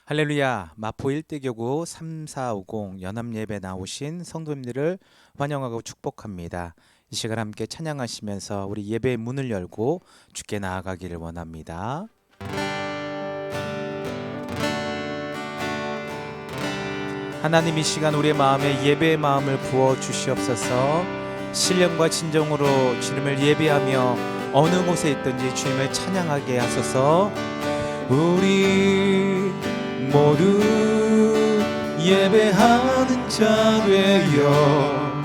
할렐루야. 마포 일대교구 3450 연합예배 나오신 성도님들을 환영하고 축복합니다. 이 시간 함께 찬양하시면서 우리 예배의 문을 열고 주께 나아가기를 원합니다. 하나님, 이 시간 우리의 마음에 예배의 마음을 부어 주시옵소서. 신령과 진정으로 주님을 예배하며 어느 곳에 있든지 주님을 찬양하게 하소서. 우리 모두 예배하는 자 되어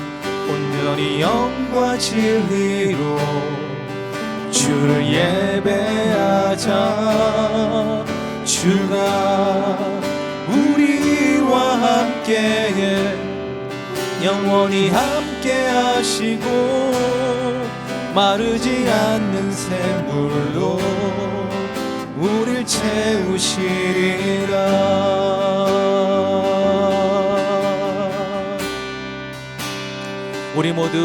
온전히 영과 진리로 주를 예배하자. 주가 우리와 함께 영원히 함께 하시고 마르지 않는 샘물로 우릴 채우시리라. 우리 모두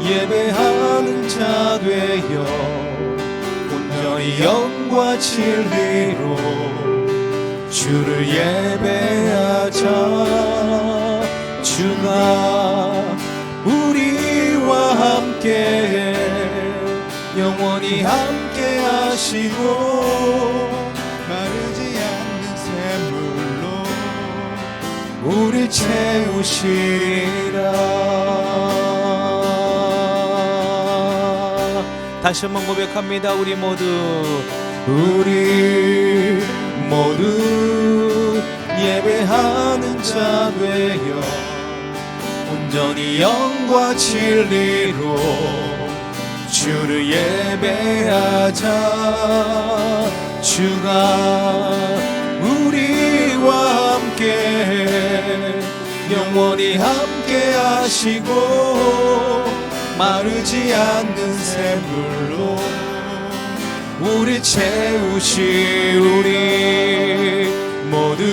예배하는 자 되어 온전히 영과 진리로 주를 예배하자. 주가 우리와 함께 영원히 함께 하시고 마르지 않는 샘물로 우릴 채우시리라. 다시 한번 고백합니다. 우리 모두 예배하는 자 되어 온전히 영과 진리로 주를 예배하자. 주가 우리와 함께 영원히 함께 하시고 마르지 않는 샘물로 우리 채우시리. 모두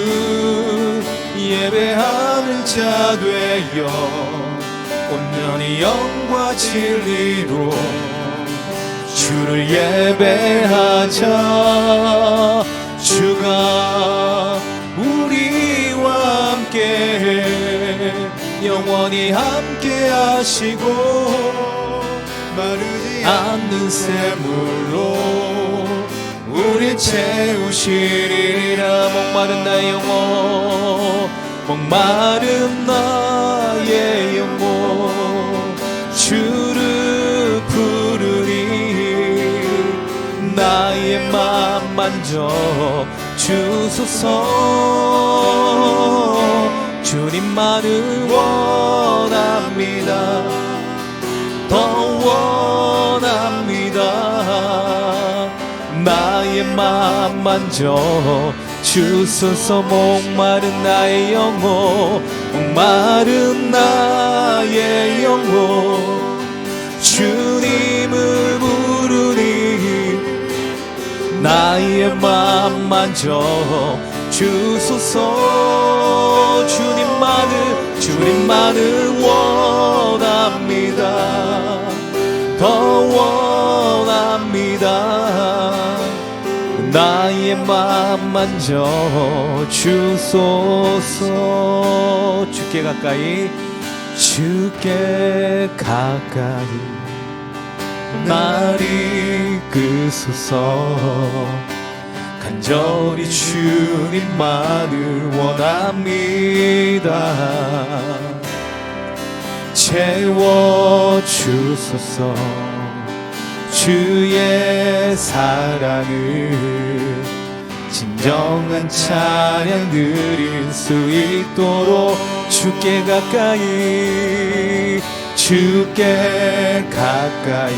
예배하는 자 되어 온전히 영과 진리로 주를 예배하자. 주가 우리와 함께 영원히 함께 하시고 마르지 않는 샘물로 우리 채우시리라. 목마른 나의 영혼, 목마른 나의 영혼 주를 부르리. 나의 맘 만져 주소서. 주님만을 원합니다. 더 원합니다. 나의 맘 만져 주소서. 목마른 나의 영혼, 목마른 나의 영혼 주님을 부르니. 나의 맘 만져 주소서. 주님만을 원합니다. 더 원합니다. 나의 맘 만져 주소서. 주께 가까이 날 이끄소서. 간절히 주님만을 원합니다. 채워주소서. 주의 사랑을 진정한 찬양 드릴 수 있도록 주께 가까이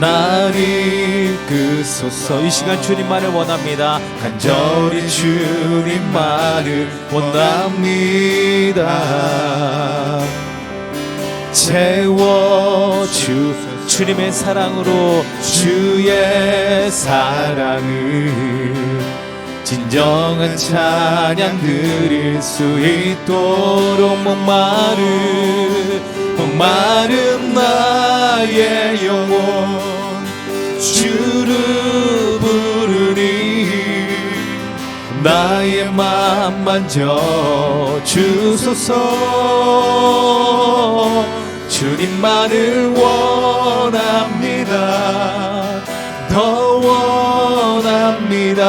날 이끄소서. 이 시간 주님만을 원합니다. 간절히 주님만을 원합니다. 채워주소서. 주님의 사랑으로 주의 사랑을 진정한 찬양 드릴 수 있도록 목마른 나의 영혼 주를 부르니 나의 맘 만져 주소서. 주님만을 원합니다. 더 원합니다.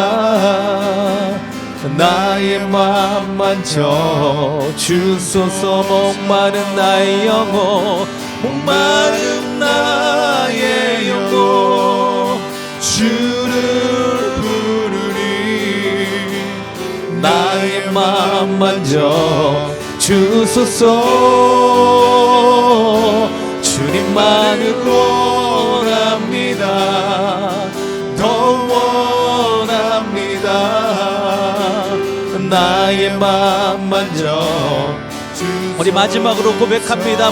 나의 맘 만져 주소서. 목마른 나의 영혼, 목마른 나의 영혼, 주를 부르니 나의 맘 만져 주소서. 주님만을 원합니다. 더 원합니다. 나의 맘 만져 주소서. 우리 마지막으로 고백합니다.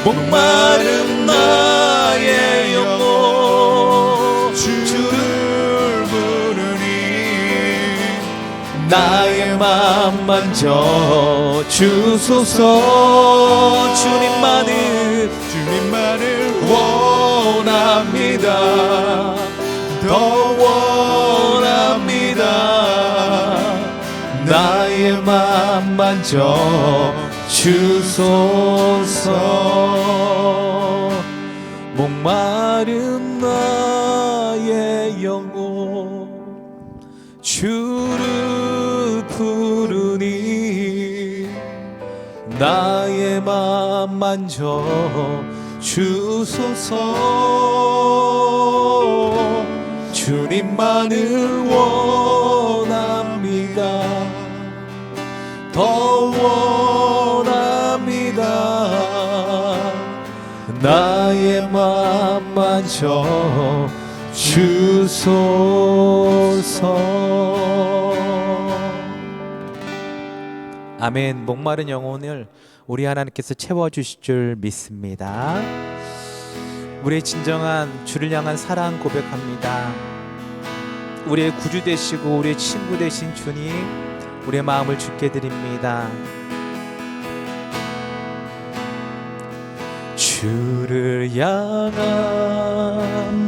목마른 나의 영혼, 주를 부르니 나의 맘 만져 주소서. 주님만을 원합니다. 더 원합니다. 나의 맘 만져 주소서. 목마른 나의 영혼, 주를 부르니 나의 맘 만져 주소서. 주님만을 원합니다. 더 원합니다. 나의 맘 만져 주소서. 아멘. 목마른 영혼을 우리 하나님께서 채워주실 줄 믿습니다. 우리의 진정한 주를 향한 사랑 고백합니다. 우리의 구주 되시고 우리의 친구 되신 주님, 우리의 마음을 주께 드립니다. 주를 향한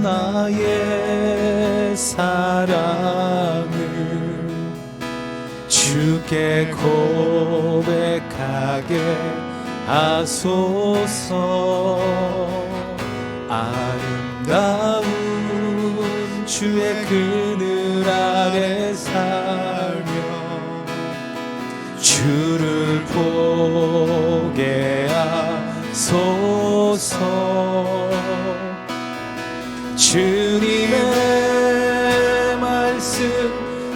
나의 사랑을 주께 고백하게 하소서. 아름다운 주의 그늘 아래 살며 주를 보게 하소서. 주님의 말씀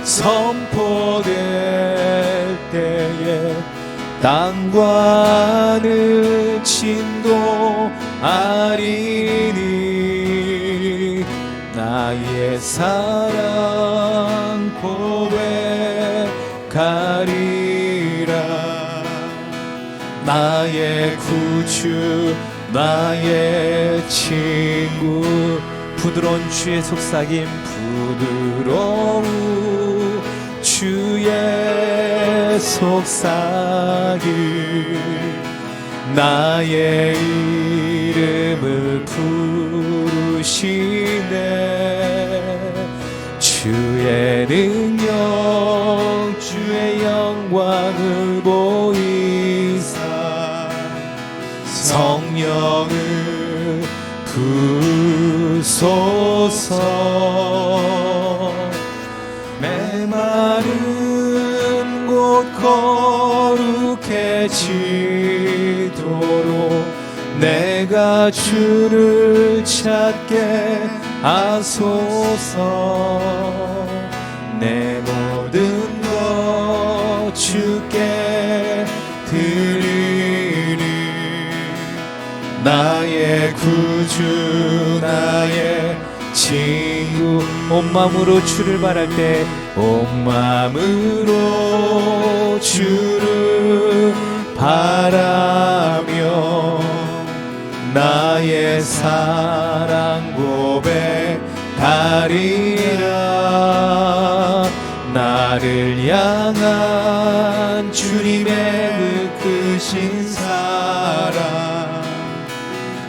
선포될 때에 땅과 하늘 진동하리니 나의 사랑 고백하리라. 나의 구주 나의 친구, 부드러운 주의 속삭임, 부드러운 주의 속삭임, 나의 이름을 부르시네. 주의 능력 주의 영광을 보이사 성령을 부소서. 메마른 곳 거룩해지도록 내가 주를 찾게 하소서. 내 모든 것 주께 드리니 나의 구주 나의 친구. 온 마음으로 주를 바랄 때 온 마음으로 주를 바라며 나의 사랑 고백하리라. 나를 향한 주님의 그 크신 사랑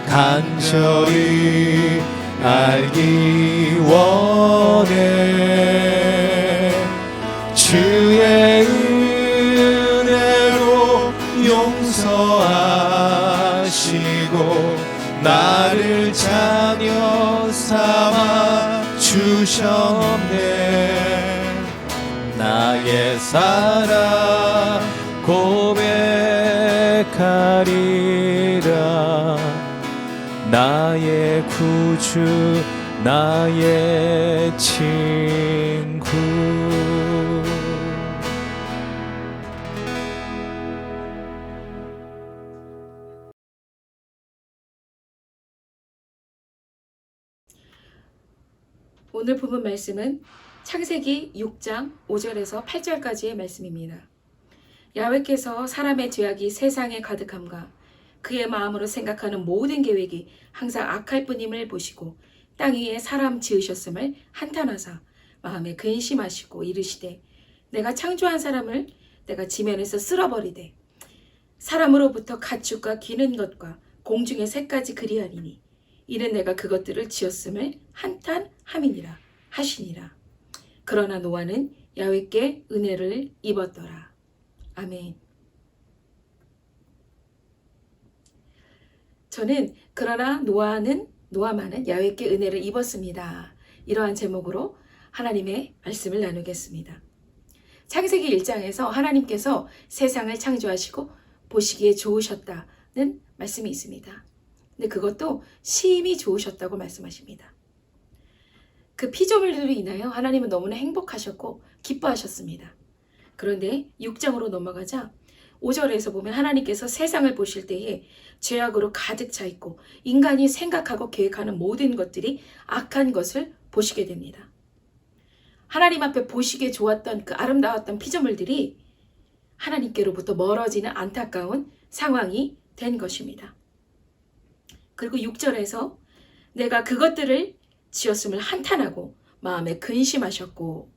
간절히 알기 원해. 주의 은혜로 용서하시고 나를 자녀 삼아 주셨네. 나의 사랑 고백하리라. 나의 구주 나의 친구. 오늘 본문 말씀은 창세기 6장 5절에서 8절까지의 말씀입니다. 야훼께서 사람의 죄악이 세상에 가득함과 그의 마음으로 생각하는 모든 계획이 항상 악할 뿐임을 보시고 땅 위에 사람 지으셨음을 한탄하사 마음에 근심하시고 이르시되 내가 창조한 사람을 내가 지면에서 쓸어버리되 사람으로부터 가축과 기는 것과 공중의 새까지 그리하리니 이는 내가 그것들을 지었음을 한탄함이니라 하시니라. 그러나 노아는 야훼께 은혜를 입었더라. 아멘. 저는 그러나 노아만은 야훼께 은혜를 입었습니다. 이러한 제목으로 하나님의 말씀을 나누겠습니다. 창세기 1장에서 하나님께서 세상을 창조하시고 보시기에 좋으셨다는 말씀이 있습니다. 근데 그것도 심히 좋으셨다고 말씀하십니다. 그 피조물들로 인하여 하나님은 너무나 행복하셨고 기뻐하셨습니다. 그런데 6장으로 넘어가자 5절에서 보면 하나님께서 세상을 보실 때에 죄악으로 가득 차 있고 인간이 생각하고 계획하는 모든 것들이 악한 것을 보시게 됩니다. 하나님 앞에 보시기에 좋았던 그 아름다웠던 피조물들이 하나님께로부터 멀어지는 안타까운 상황이 된 것입니다. 그리고 6절에서 내가 그것들을 지었음을 한탄하고 마음에 근심하셨고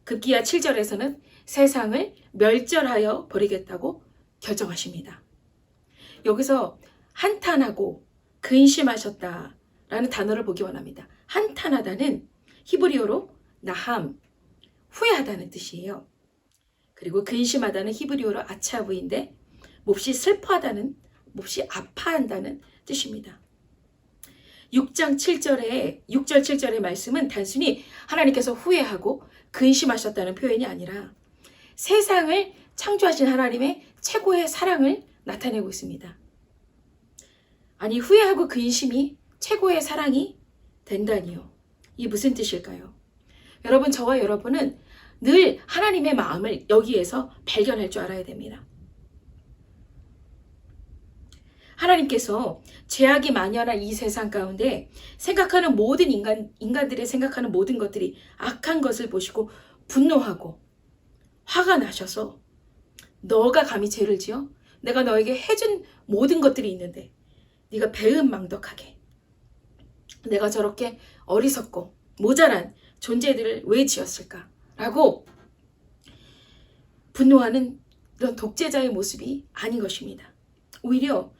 급기야 7절에서는 세상을 멸절하여 버리겠다고 결정하십니다. 여기서 한탄하고 근심하셨다라는 단어를 보기 원합니다. 한탄하다는 히브리어로 나함, 후회하다는 뜻이에요. 그리고 근심하다는 히브리어로 아차브인데 몹시 슬퍼하다는, 몹시 아파한다는 뜻입니다. 6장 7절의 6절 7절의 말씀은 단순히 하나님께서 후회하고 근심하셨다는 표현이 아니라 세상을 창조하신 하나님의 최고의 사랑을 나타내고 있습니다. 아니 후회하고 근심이 최고의 사랑이 된다니요. 이게 무슨 뜻일까요? 여러분, 저와 여러분은 늘 하나님의 마음을 여기에서 발견할 줄 알아야 됩니다. 하나님께서 죄악이 만연한 이 세상 가운데 생각하는 모든 인간들의 생각하는 모든 것들이 악한 것을 보시고 분노하고 화가 나셔서 너가 감히 죄를 지어? 내가 너에게 해준 모든 것들이 있는데 네가 배은망덕하게 내가 저렇게 어리석고 모자란 존재들을 왜 지었을까? 라고 분노하는 이런 독재자의 모습이 아닌 것입니다. 오히려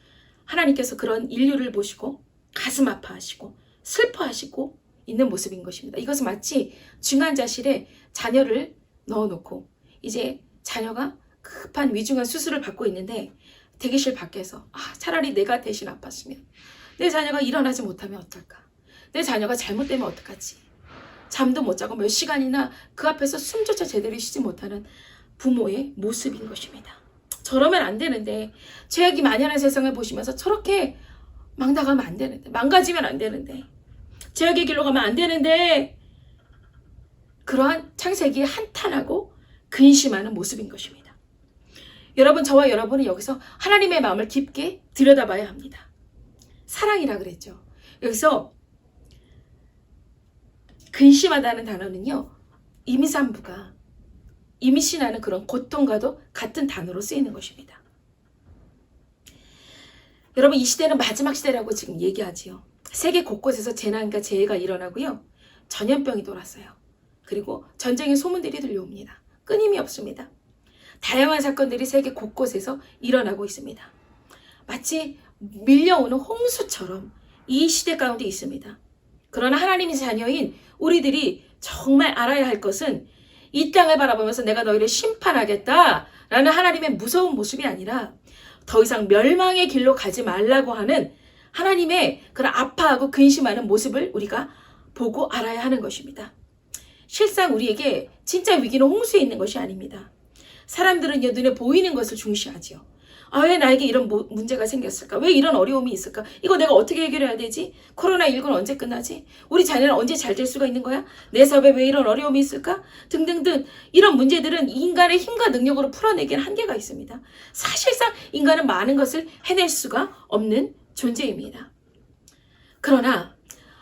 하나님께서 그런 인류를 보시고 가슴 아파하시고 슬퍼하시고 있는 모습인 것입니다. 이것은 마치 중환자실에 자녀를 넣어놓고 이제 자녀가 급한 위중한 수술을 받고 있는데 대기실 밖에서 차라리 내가 대신 아팠으면 내 자녀가 일어나지 못하면 어떨까? 내 자녀가 잘못되면 어떡하지? 잠도 못 자고 몇 시간이나 그 앞에서 숨조차 제대로 쉬지 못하는 부모의 모습인 것입니다. 저러면 안 되는데, 죄악이 만연한 세상을 보시면서 저렇게 망다가면 안 되는데, 망가지면 안 되는데, 죄악의 길로 가면 안 되는데, 그러한 창세기에 한탄하고 근심하는 모습인 것입니다. 여러분, 저와 여러분은 여기서 하나님의 마음을 깊게 들여다봐야 합니다. 사랑이라 그랬죠. 여기서 근심하다는 단어는요, 임산부가 임신하는 그런 고통과도 같은 단어로 쓰이는 것입니다. 여러분, 이 시대는 마지막 시대라고 지금 얘기하지요. 세계 곳곳에서 재난과 재해가 일어나고요. 전염병이 돌았어요. 그리고 전쟁의 소문들이 들려옵니다. 끊임이 없습니다. 다양한 사건들이 세계 곳곳에서 일어나고 있습니다. 마치 밀려오는 홍수처럼 이 시대 가운데 있습니다. 그러나 하나님의 자녀인 우리들이 정말 알아야 할 것은 이 땅을 바라보면서 내가 너희를 심판하겠다라는 하나님의 무서운 모습이 아니라 더 이상 멸망의 길로 가지 말라고 하는 하나님의 그런 아파하고 근심하는 모습을 우리가 보고 알아야 하는 것입니다. 실상 우리에게 진짜 위기는 홍수에 있는 것이 아닙니다. 사람들은요, 눈에 보이는 것을 중시하지요. 왜 나에게 이런 문제가 생겼을까? 왜 이런 어려움이 있을까? 이거 내가 어떻게 해결해야 되지? 코로나19는 언제 끝나지? 우리 자녀는 언제 잘 될 수가 있는 거야? 내 사업에 왜 이런 어려움이 있을까? 등등등 이런 문제들은 인간의 힘과 능력으로 풀어내기엔 한계가 있습니다. 사실상 인간은 많은 것을 해낼 수가 없는 존재입니다. 그러나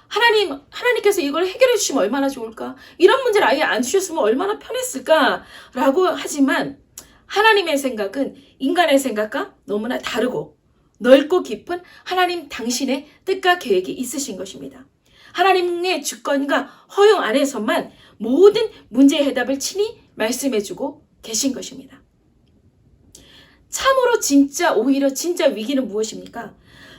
하나님께서 이걸 해결해 주시면 얼마나 좋을까? 이런 문제를 아예 안 주셨으면 얼마나 편했을까라고 하지만 하나님의 생각은 인간의 생각과 너무나 다르고 넓고 깊은 하나님 당신의 뜻과 계획이 있으신 것입니다. 하나님의 주권과 허용 안에서만 모든 문제의 해답을 친히 말씀해주고 계신 것입니다. 참으로 오히려 진짜 위기는 무엇입니까?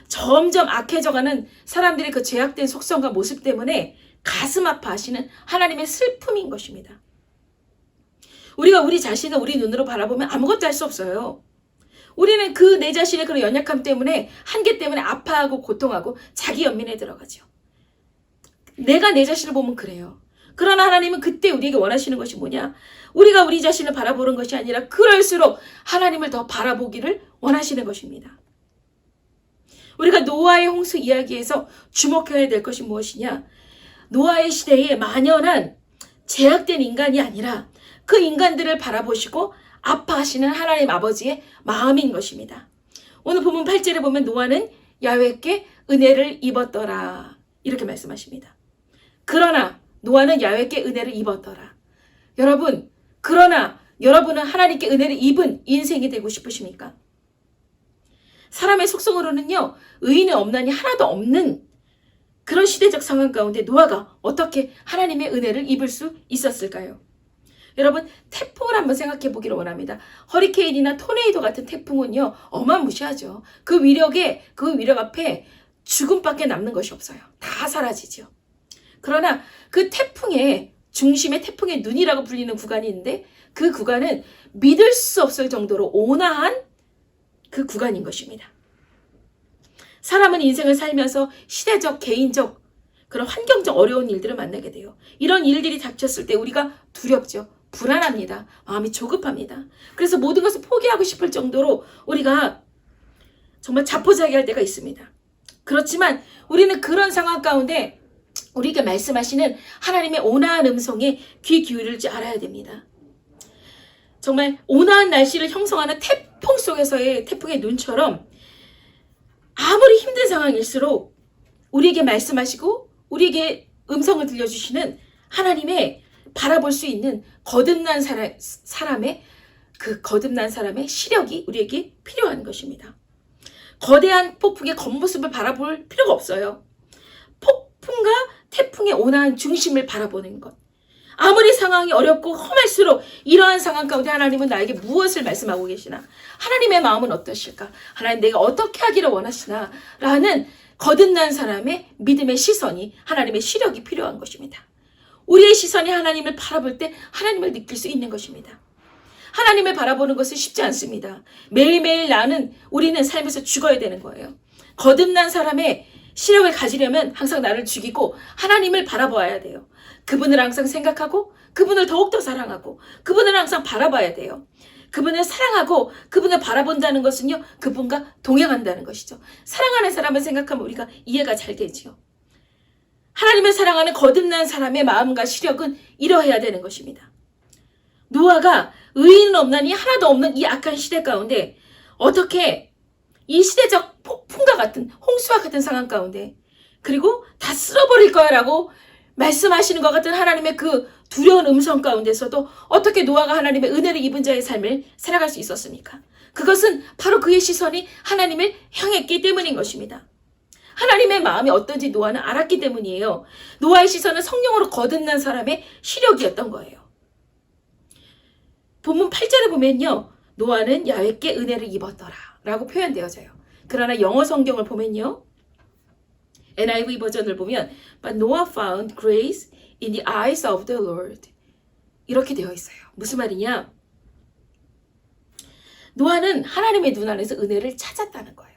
점점 악해져가는 사람들의 그 죄악된 속성과 모습 때문에 가슴 아파하시는 하나님의 슬픔인 것입니다. 우리가 우리 자신을 우리 눈으로 바라보면 아무것도 할 수 없어요. 우리는 그 내 자신의 그런 연약함 때문에, 한계 때문에 아파하고 고통하고 자기 연민에 들어가죠. 내가 내 자신을 보면 그래요. 그러나 하나님은 그때 우리에게 원하시는 것이 뭐냐? 우리가 우리 자신을 바라보는 것이 아니라 그럴수록 하나님을 더 바라보기를 원하시는 것입니다. 우리가 노아의 홍수 이야기에서 주목해야 될 것이 무엇이냐? 노아의 시대에 만연한 제약된 인간이 아니라 그 인간들을 바라보시고 아파하시는 하나님 아버지의 마음인 것입니다. 오늘 본문 8절에 보면 노아는 야훼께 은혜를 입었더라 이렇게 말씀하십니다. 그러나 노아는 야훼께 은혜를 입었더라. 여러분, 그러나 여러분은 하나님께 은혜를 입은 인생이 되고 싶으십니까? 사람의 속성으로는요, 의인은 없나니 하나도 없는 그런 시대적 상황 가운데 노아가 어떻게 하나님의 은혜를 입을 수 있었을까요? 여러분, 태풍을 한번 생각해 보기를 원합니다. 허리케인이나 토네이도 같은 태풍은요, 어마무시하죠. 그 위력 앞에 죽음밖에 남는 것이 없어요. 다 사라지죠. 그러나 그 태풍의 중심에 태풍의 눈이라고 불리는 구간이 있는데 그 구간은 믿을 수 없을 정도로 온화한 그 구간인 것입니다. 사람은 인생을 살면서 시대적, 개인적, 그런 환경적 어려운 일들을 만나게 돼요. 이런 일들이 닥쳤을 때 우리가 두렵죠. 불안합니다. 마음이 조급합니다. 그래서 모든 것을 포기하고 싶을 정도로 우리가 정말 자포자기할 때가 있습니다. 그렇지만 우리는 그런 상황 가운데 우리에게 말씀하시는 하나님의 온화한 음성에 귀 기울일 줄 알아야 됩니다. 정말 온화한 날씨를 형성하는 태풍 속에서의 태풍의 눈처럼 아무리 힘든 상황일수록 우리에게 말씀하시고 우리에게 음성을 들려주시는 하나님의 바라볼 수 있는 거듭난 사람의 그 거듭난 사람의 시력이 우리에게 필요한 것입니다. 거대한 폭풍의 겉모습을 바라볼 필요가 없어요. 폭풍과 태풍의 온화한 중심을 바라보는 것. 아무리 상황이 어렵고 험할수록 이러한 상황 가운데 하나님은 나에게 무엇을 말씀하고 계시나? 하나님의 마음은 어떠실까? 하나님 내가 어떻게 하기를 원하시나? 라는 거듭난 사람의 믿음의 시선이 하나님의 시력이 필요한 것입니다. 우리의 시선이 하나님을 바라볼 때 하나님을 느낄 수 있는 것입니다. 하나님을 바라보는 것은 쉽지 않습니다. 매일매일 우리는 삶에서 죽어야 되는 거예요. 거듭난 사람의 시력을 가지려면 항상 나를 죽이고 하나님을 바라봐야 돼요. 그분을 항상 생각하고 그분을 더욱더 사랑하고 그분을 항상 바라봐야 돼요. 그분을 사랑하고 그분을 바라본다는 것은요, 그분과 동행한다는 것이죠. 사랑하는 사람을 생각하면 우리가 이해가 잘 되지요. 하나님을 사랑하는 거듭난 사람의 마음과 시력은 이러해야 되는 것입니다. 노아가 의인은 없나니 하나도 없는 이 악한 시대 가운데 어떻게 이 시대적 폭풍과 같은 홍수와 같은 상황 가운데 그리고 다 쓸어버릴 거야 라고 말씀하시는 것 같은 하나님의 그 두려운 음성 가운데서도 어떻게 노아가 하나님의 은혜를 입은 자의 삶을 살아갈 수 있었습니까? 그것은 바로 그의 시선이 하나님을 향했기 때문인 것입니다. 하나님의 마음이 어떤지 노아는 알았기 때문이에요. 노아의 시선은 성령으로 거듭난 사람의 시력이었던 거예요. 본문 8절에 보면요, 노아는 야훼께 은혜를 입었더라 라고 표현되어져요. 그러나 영어 성경을 보면요, NIV 버전을 보면 But Noah found grace in the eyes of the Lord. 이렇게 되어 있어요. 무슨 말이냐? 노아는 하나님의 눈 안에서 은혜를 찾았다는 거예요.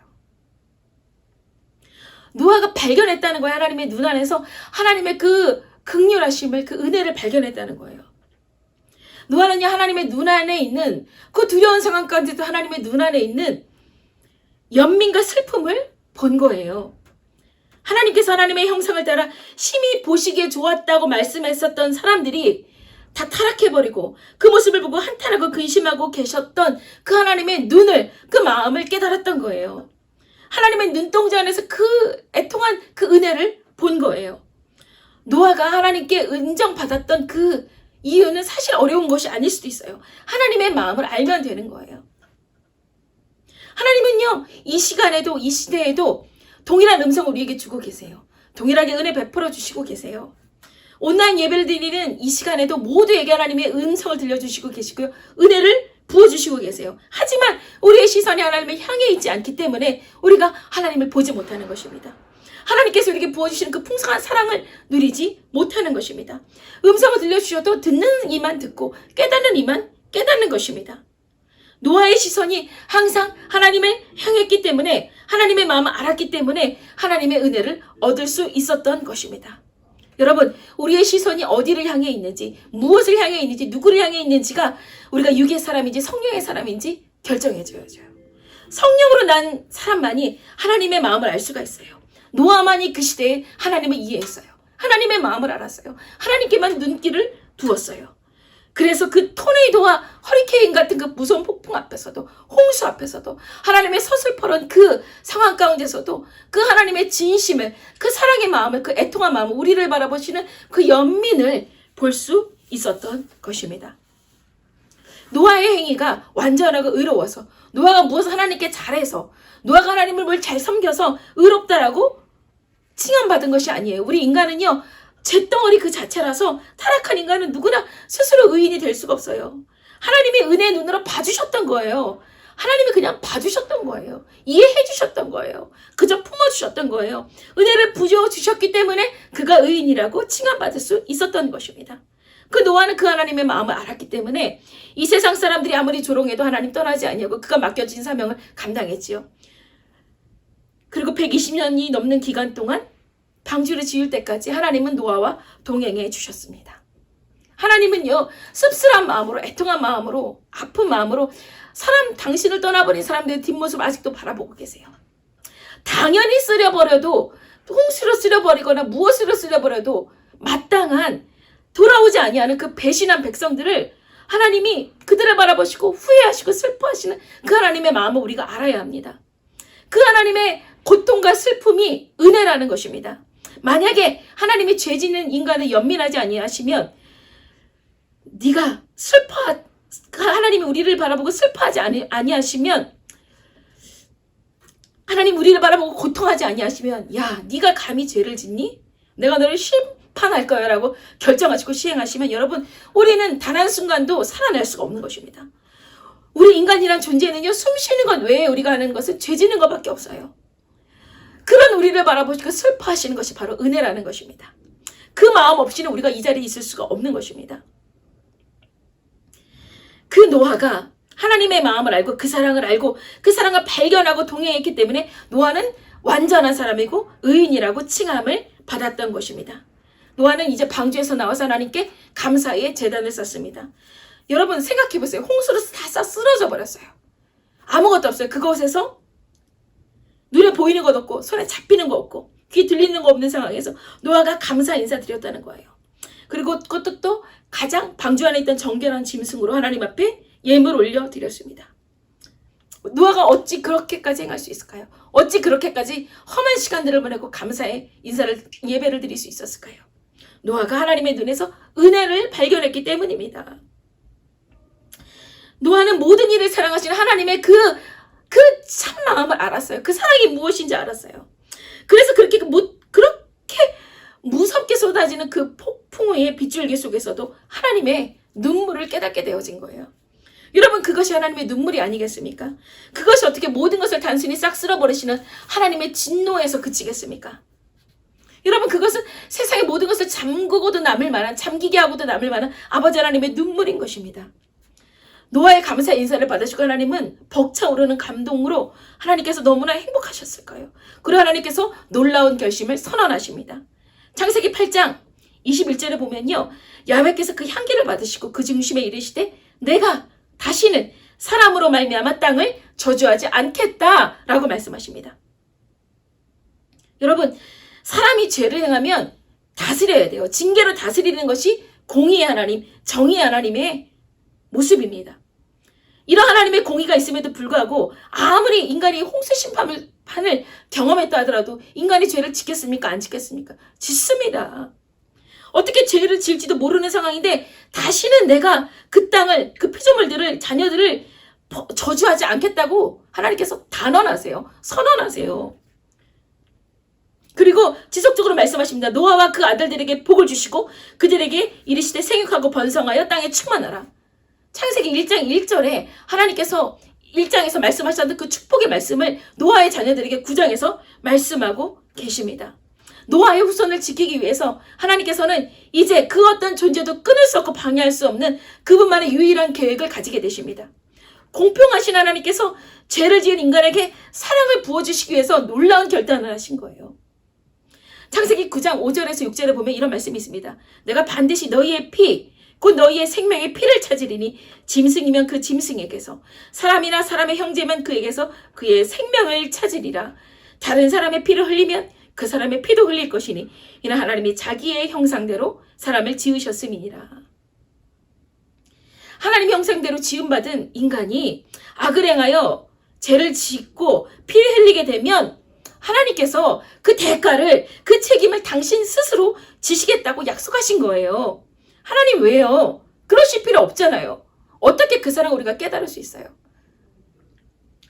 노아가 발견했다는 거예요. 하나님의 눈 안에서 하나님의 그 긍휼하심을, 그 은혜를 발견했다는 거예요. 노아는요, 하나님의 눈 안에 있는 그 두려운 상황 가운데도 하나님의 눈 안에 있는 연민과 슬픔을 본 거예요. 하나님께서 하나님의 형상을 따라 심히 보시기에 좋았다고 말씀했었던 사람들이 다 타락해버리고 그 모습을 보고 한탄하고 근심하고 계셨던 그 하나님의 눈을, 그 마음을 깨달았던 거예요. 하나님의 눈동자 안에서 그 애통한 그 은혜를 본 거예요. 노아가 하나님께 인정받았던 그 이유는 사실 어려운 것이 아닐 수도 있어요. 하나님의 마음을 알면 되는 거예요. 하나님은요, 이 시간에도, 이 시대에도 동일한 음성을 우리에게 주고 계세요. 동일하게 은혜 베풀어 주시고 계세요. 온라인 예배를 드리는 이 시간에도 모두에게 하나님의 음성을 들려주시고 계시고요. 은혜를 부어주시고 계세요. 하지만 우리의 시선이 하나님을 향해 있지 않기 때문에 우리가 하나님을 보지 못하는 것입니다. 하나님께서 우리에게 부어주시는 그 풍성한 사랑을 누리지 못하는 것입니다. 음성을 들려주셔도 듣는 이만 듣고 깨닫는 이만 깨닫는 것입니다. 노아의 시선이 항상 하나님을 향했기 때문에, 하나님의 마음을 알았기 때문에 하나님의 은혜를 얻을 수 있었던 것입니다. 여러분, 우리의 시선이 어디를 향해 있는지, 무엇을 향해 있는지, 누구를 향해 있는지가 우리가 육의 사람인지 성령의 사람인지 결정해줘야죠. 성령으로 난 사람만이 하나님의 마음을 알 수가 있어요. 노아만이 그 시대에 하나님을 이해했어요. 하나님의 마음을 알았어요. 하나님께만 눈길을 두었어요. 그래서 그 토네이도와 허리케인 같은 그 무서운 폭풍 앞에서도, 홍수 앞에서도, 하나님의 서슬퍼런 그 상황 가운데서도 그 하나님의 진심을, 그 사랑의 마음을, 그 애통한 마음을, 우리를 바라보시는 그 연민을 볼 수 있었던 것입니다. 노아의 행위가 완전하고 의로워서, 노아가 무엇을 하나님께 잘해서, 노아가 하나님을 뭘 잘 섬겨서 의롭다라고 칭함받은 것이 아니에요. 우리 인간은요, 잿덩어리 그 자체라서 타락한 인간은 누구나 스스로 의인이 될 수가 없어요. 하나님이 은혜의 눈으로 봐주셨던 거예요. 하나님이 그냥 봐주셨던 거예요. 이해해 주셨던 거예요. 그저 품어주셨던 거예요. 은혜를 부어주셨기 때문에 그가 의인이라고 칭함받을 수 있었던 것입니다. 그 노아는 그 하나님의 마음을 알았기 때문에 이 세상 사람들이 아무리 조롱해도 하나님 떠나지 아니하고 그가 맡겨진 사명을 감당했지요. 그리고 120년이 넘는 기간 동안 방주를 지을 때까지 하나님은 노아와 동행해 주셨습니다. 하나님은요, 씁쓸한 마음으로, 애통한 마음으로, 아픈 마음으로 당신을 떠나버린 사람들의 뒷모습을 아직도 바라보고 계세요. 당연히 쓰려버려도, 홍수로 쓰려버리거나 무엇으로 쓰려버려도 마땅한, 돌아오지 아니하는 그 배신한 백성들을 하나님이 그들을 바라보시고 후회하시고 슬퍼하시는 그 하나님의 마음을 우리가 알아야 합니다. 그 하나님의 고통과 슬픔이 은혜라는 것입니다. 만약에 하나님이 죄 짓는 인간을 연민하지 아니하시면, 네가 하나님이 우리를 바라보고 슬퍼하지 아니하시면, 하나님 우리를 바라보고 고통하지 아니하시면, 야, 네가 감히 죄를 짓니? 내가 너를 심판할 거야 라고 결정하시고 시행하시면, 여러분, 우리는 단 한순간도 살아날 수가 없는 것입니다. 우리 인간이란 존재는요, 숨 쉬는 것 외에 우리가 하는 것은 죄 짓는 것밖에 없어요. 그런 우리를 바라보시고 슬퍼하시는 것이 바로 은혜라는 것입니다. 그 마음 없이는 우리가 이 자리에 있을 수가 없는 것입니다. 그 노아가 하나님의 마음을 알고 그 사랑을 알고 그 사랑을 발견하고 동행했기 때문에 노아는 완전한 사람이고 의인이라고 칭함을 받았던 것입니다. 노아는 이제 방주에서 나와서 하나님께 감사의 제단을 쌓습니다. 여러분 생각해보세요. 홍수로 다 쓰러져 버렸어요. 아무것도 없어요. 그곳에서 눈에 보이는 것 없고 손에 잡히는 거 없고 귀에 들리는 거 없는 상황에서 노아가 감사 인사 드렸다는 거예요. 그리고 그것도 또 가장 방주 안에 있던 정결한 짐승으로 하나님 앞에 예물 올려 드렸습니다. 노아가 어찌 그렇게까지 행할 수 있을까요? 어찌 그렇게까지 험한 시간들을 보내고 감사의 예배를 드릴 수 있었을까요? 노아가 하나님의 눈에서 은혜를 발견했기 때문입니다. 노아는 모든 일을 사랑하시는 하나님의 그 참마음을 알았어요. 그 사랑이 무엇인지 알았어요. 그래서 그렇게 무섭게 쏟아지는 그 폭풍의 빗줄기 속에서도 하나님의 눈물을 깨닫게 되어진 거예요. 여러분 그것이 하나님의 눈물이 아니겠습니까? 그것이 어떻게 모든 것을 단순히 싹 쓸어버리시는 하나님의 진노에서 그치겠습니까? 여러분, 그것은 세상의 모든 것을 잠그고도 남을 만한, 잠기게 하고도 남을 만한 아버지 하나님의 눈물인 것입니다. 노아의 감사 인사를 받으시고 하나님은 벅차오르는 감동으로 하나님께서 너무나 행복하셨을 거예요. 그리고 하나님께서 놀라운 결심을 선언하십니다. 창세기 8장 21절에 보면요, 야훼께서 그 향기를 받으시고 그 중심에 이르시되 내가 다시는 사람으로 말미암아 땅을 저주하지 않겠다라고 말씀하십니다. 여러분, 사람이 죄를 행하면 다스려야 돼요. 징계로 다스리는 것이 공의의 하나님, 정의의 하나님의 모습입니다. 이런 하나님의 공의가 있음에도 불구하고 아무리 인간이 홍수 심판을 경험했다 하더라도 인간이 죄를 짓겠습니까? 안 짓겠습니까? 짓습니다. 어떻게 죄를 지을지도 모르는 상황인데 다시는 내가 그 땅을, 그 피조물들을, 자녀들을 저주하지 않겠다고 하나님께서 단언하세요. 선언하세요. 그리고 지속적으로 말씀하십니다. 노아와 그 아들들에게 복을 주시고 그들에게 이르시되 생육하고 번성하여 땅에 충만하라. 창세기 1장 1절에 하나님께서 1장에서 말씀하셨던 그 축복의 말씀을 노아의 자녀들에게 9장에서 말씀하고 계십니다. 노아의 후손을 지키기 위해서 하나님께서는 이제 그 어떤 존재도 끊을 수 없고 방해할 수 없는 그분만의 유일한 계획을 가지게 되십니다. 공평하신 하나님께서 죄를 지은 인간에게 사랑을 부어주시기 위해서 놀라운 결단을 하신 거예요. 창세기 9장 5절에서 6절에 보면 이런 말씀이 있습니다. 내가 반드시 너희의 피, 곧 너희의 생명의 피를 찾으리니 짐승이면 그 짐승에게서, 사람이나 사람의 형제면 그에게서 그의 생명을 찾으리라. 다른 사람의 피를 흘리면 그 사람의 피도 흘릴 것이니 이는 하나님이 자기의 형상대로 사람을 지으셨음이니라. 하나님의 형상대로 지음받은 인간이 악을 행하여 죄를 짓고 피를 흘리게 되면 하나님께서 그 대가를, 그 책임을 당신 스스로 지시겠다고 약속하신 거예요. 하나님 왜요? 그러실 필요 없잖아요. 어떻게 그 사랑을 우리가 깨달을 수 있어요?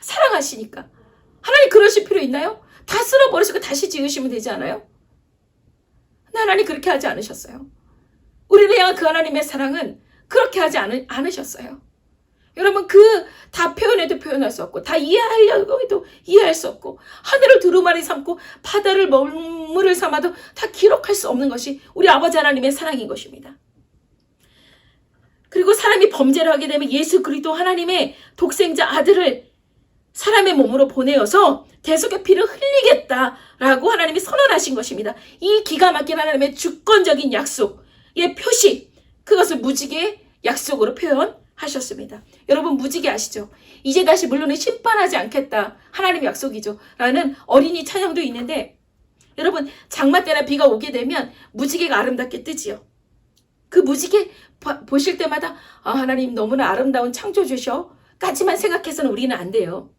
사랑하시니까. 하나님 그러실 필요 있나요? 다 쓸어버리시고 다시 지으시면 되지 않아요? 하나님 그렇게 하지 않으셨어요. 우리를 향한 그 하나님의 사랑은 그렇게 하지 않으셨어요. 여러분, 그 다 표현해도 표현할 수 없고, 다 이해하려고 해도 이해할 수 없고, 하늘을 두루마리 삼고 바다를 먹물을 삼아도 다 기록할 수 없는 것이 우리 아버지 하나님의 사랑인 것입니다. 그리고 사람이 범죄를 하게 되면 예수 그리스도 하나님의 독생자 아들을 사람의 몸으로 보내어서 대속의 피를 흘리겠다라고 하나님이 선언하신 것입니다. 이 기가 막힌 하나님의 주권적인 약속의 표시, 그것을 무지개의 약속으로 표현하셨습니다. 여러분, 무지개 아시죠? 이제 다시 물론은 심판하지 않겠다, 하나님의 약속이죠 라는 어린이 찬양도 있는데, 여러분, 장마 때나 비가 오게 되면 무지개가 아름답게 뜨지요. 그 무지개 보실 때마다 하나님 너무나 아름다운 창조주셔 까지만 생각해서는 우리는 안 돼요.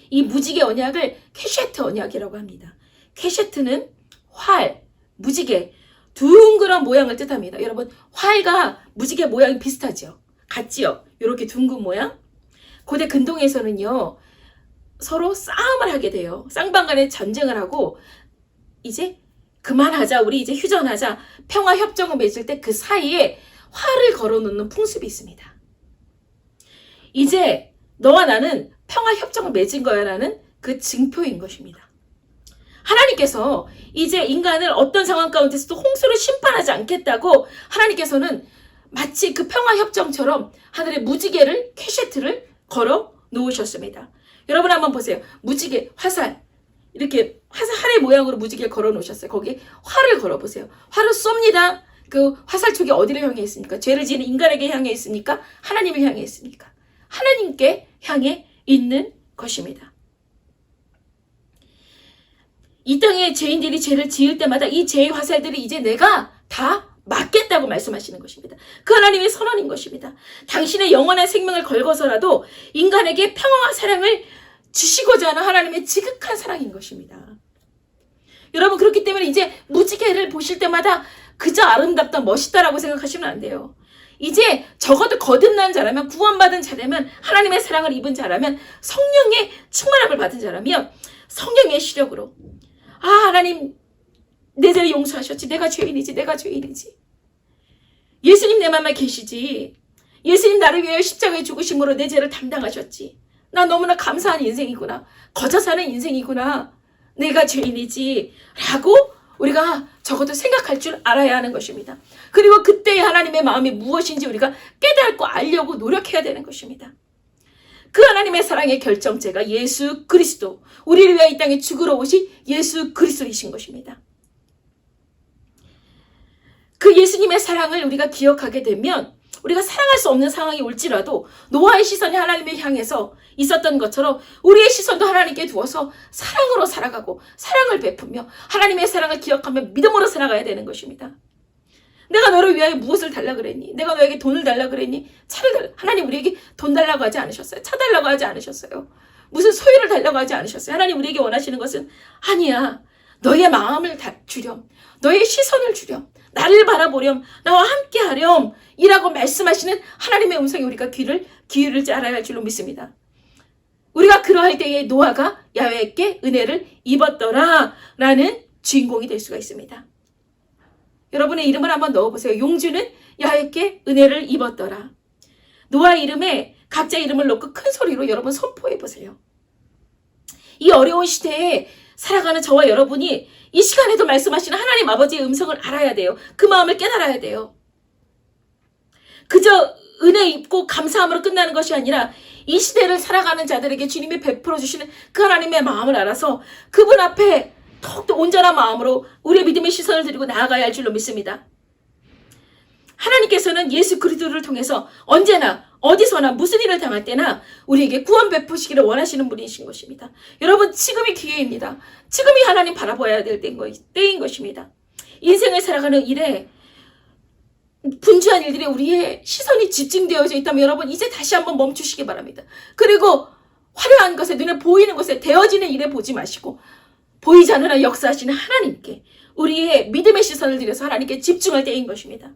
이 무지개 언약을 캐셰트 언약이라고 합니다. 캐셰트는 활, 무지개, 둥그런 모양을 뜻합니다. 여러분, 활과 무지개 모양이 비슷하죠? 같지요? 이렇게 둥근 모양. 고대 근동에서는요, 서로 싸움을 하게 돼요. 쌍방간에 전쟁을 하고 이제 그만하자, 우리 이제 휴전하자, 평화협정을 맺을 때 그 사이에 활을 걸어놓는 풍습이 있습니다. 이제 너와 나는 평화협정을 맺은 거야 라는 그 증표인 것입니다. 하나님께서 이제 인간을 어떤 상황 가운데서도 홍수를 심판하지 않겠다고 하나님께서는 마치 그 평화협정처럼 하늘의 무지개를, 캐셰트를 걸어 놓으셨습니다. 여러분 한번 보세요. 무지개, 화살, 이렇게 화살의 모양으로 무지개를 걸어 놓으셨어요. 거기에 활을 걸어 보세요. 활을 쏩니다. 그 화살촉이 어디를 향해 있습니까? 죄를 지은 인간에게 향해 있습니까? 하나님을 향해 있습니까? 하나님께 향해 있는 것입니다. 이 땅에 죄인들이 죄를 지을 때마다 이 죄의 화살들이 이제 내가 다 맞겠다고 말씀하시는 것입니다. 그 하나님의 선언인 것입니다. 당신의 영원한 생명을 걸고서라도 인간에게 평화와 사랑을 주시고자 하는 하나님의 지극한 사랑인 것입니다. 여러분, 그렇기 때문에 이제 무지개를 보실 때마다 그저 아름답다, 멋있다라고 생각하시면 안 돼요. 이제 적어도 거듭난 자라면, 구원받은 자라면, 하나님의 사랑을 입은 자라면, 성령의 충만함을 받은 자라면 성령의 시력으로 하나님 내 죄를 용서하셨지, 내가 죄인이지. 예수님 내 맘에 계시지. 예수님 나를 위하여 십자가에 죽으심으로 내 죄를 담당하셨지. 나 너무나 감사한 인생이구나. 거저 사는 인생이구나. 내가 죄인이지 라고 우리가 적어도 생각할 줄 알아야 하는 것입니다. 그리고 그때의 하나님의 마음이 무엇인지 우리가 깨닫고 알려고 노력해야 되는 것입니다. 그 하나님의 사랑의 결정체가 예수 그리스도, 우리를 위하여 이 땅에 죽으러 오신 예수 그리스도이신 것입니다. 그 예수님의 사랑을 우리가 기억하게 되면 우리가 사랑할 수 없는 상황이 올지라도 노아의 시선이 하나님을 향해서 있었던 것처럼 우리의 시선도 하나님께 두어서 사랑으로 살아가고 사랑을 베푸며 하나님의 사랑을 기억하며 믿음으로 살아가야 되는 것입니다. 내가 너를 위하여 무엇을 달라 그랬니? 내가 너에게 돈을 달라 그랬니? 차를 달라. 하나님 우리에게 돈 달라고 하지 않으셨어요. 차 달라고 하지 않으셨어요. 무슨 소유를 달라고 하지 않으셨어요. 하나님 우리에게 원하시는 것은 아니야. 너의 마음을 주렴. 너의 시선을 주렴. 나를 바라보렴. 나와 함께 하렴. 이라고 말씀하시는 하나님의 음성에 우리가 귀를 기울이지 알아야 할 줄로 믿습니다. 우리가 그러할 때에 노아가 야훼께 은혜를 입었더라 라는 주인공이 될 수가 있습니다. 여러분의 이름을 한번 넣어보세요. 용주는 야훼께 은혜를 입었더라. 노아 이름에 각자 이름을 넣고 큰 소리로 여러분 선포해보세요. 이 어려운 시대에 살아가는 저와 여러분이 이 시간에도 말씀하시는 하나님 아버지의 음성을 알아야 돼요. 그 마음을 깨달아야 돼요. 그저 은혜 입고 감사함으로 끝나는 것이 아니라 이 시대를 살아가는 자들에게 주님이 베풀어 주시는 그 하나님의 마음을 알아서 그분 앞에 더욱더 온전한 마음으로 우리의 믿음의 시선을 드리고 나아가야 할 줄로 믿습니다. 하나님께서는 예수 그리스도를 통해서 언제나 어디서나 무슨 일을 당할 때나 우리에게 구원 베푸시기를 원하시는 분이신 것입니다. 여러분 지금이 기회입니다. 지금이 하나님 바라봐야 될 때인 것입니다. 인생을 살아가는 일에 분주한 일들에 우리의 시선이 집중되어져 있다면 여러분 이제 다시 한번 멈추시기 바랍니다. 그리고 화려한 것에 눈에 보이는 것에 되어지는 일에 보지 마시고 보이지 않으나 역사하시는 하나님께 우리의 믿음의 시선을 들여서 하나님께 집중할 때인 것입니다.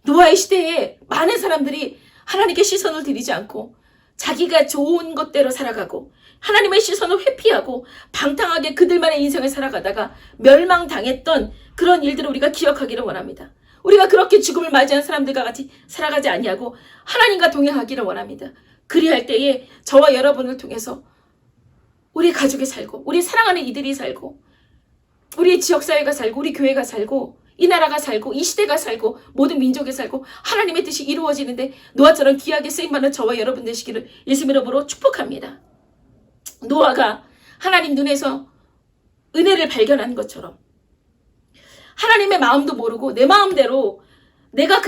노아의 시대에 많은 사람들이 하나님께 시선을 들이지 않고 자기가 좋은 것대로 살아가고 하나님의 시선을 회피하고 방탕하게 그들만의 인생을 살아가다가 멸망당했던 그런 일들을 우리가 기억하기를 원합니다. 우리가 그렇게 죽음을 맞이한 사람들과 같이 살아가지 아니하고 하나님과 동행하기를 원합니다. 그리할 때에 저와 여러분을 통해서 우리 가족이 살고 우리 사랑하는 이들이 살고 우리 지역사회가 살고 우리 교회가 살고 이 나라가 살고 이 시대가 살고 모든 민족이 살고 하나님의 뜻이 이루어지는데 노아처럼 귀하게 쓰임받는 저와 여러분 되시기를 예수 이름으로 축복합니다. 노아가 하나님 눈에서 은혜를 발견한 것처럼 하나님의 마음도 모르고 내 마음대로 내가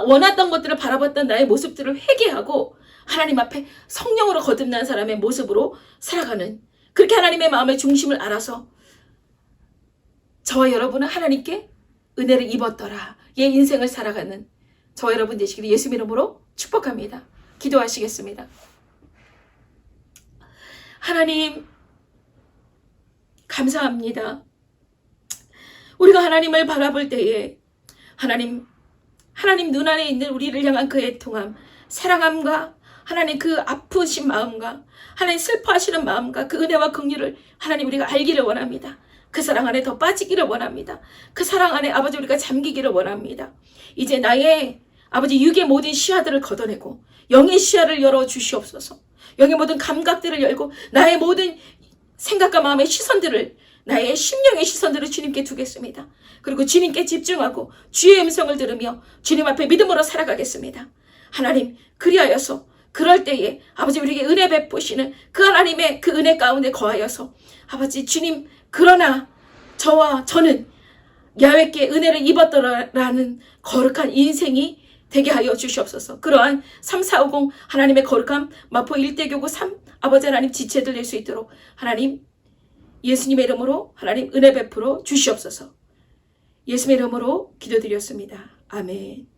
원했던 것들을 바라봤던 나의 모습들을 회개하고 하나님 앞에 성령으로 거듭난 사람의 모습으로 살아가는 그렇게 하나님의 마음의 중심을 알아서 저와 여러분은 하나님께 은혜를 입었더라. 예 인생을 살아가는 저와 여러분 되시기를 예수 이름으로 축복합니다. 기도하시겠습니다. 하나님 감사합니다. 우리가 하나님을 바라볼 때에 하나님 눈 안에 있는 우리를 향한 그 애통함, 사랑함과 하나님 그 아프신 마음과 하나님 슬퍼하시는 마음과 그 은혜와 긍휼을 하나님 우리가 알기를 원합니다. 그 사랑 안에 더 빠지기를 원합니다. 그 사랑 안에 아버지 우리가 잠기기를 원합니다. 이제 나의 아버지 육의 모든 시야들을 걷어내고 영의 시야를 열어 주시옵소서. 영의 모든 감각들을 열고 나의 모든 생각과 마음의 시선들을 나의 심령의 시선들을 주님께 두겠습니다. 그리고 주님께 집중하고 주의 음성을 들으며 주님 앞에 믿음으로 살아가겠습니다. 하나님 그리하여서 그럴 때에 아버지 우리에게 은혜 베푸시는 그 하나님의 그 은혜 가운데 거하여서 아버지 주님 그러나 저는 야훼께 은혜를 입었더라라는 거룩한 인생이 되게 하여 주시옵소서. 그러한 3450 하나님의 거룩한 마포 일대교구 3 아버지 하나님 지체들 낼 수 있도록 하나님 예수님의 이름으로 하나님 은혜 베풀어 주시옵소서. 예수님의 이름으로 기도드렸습니다. 아멘.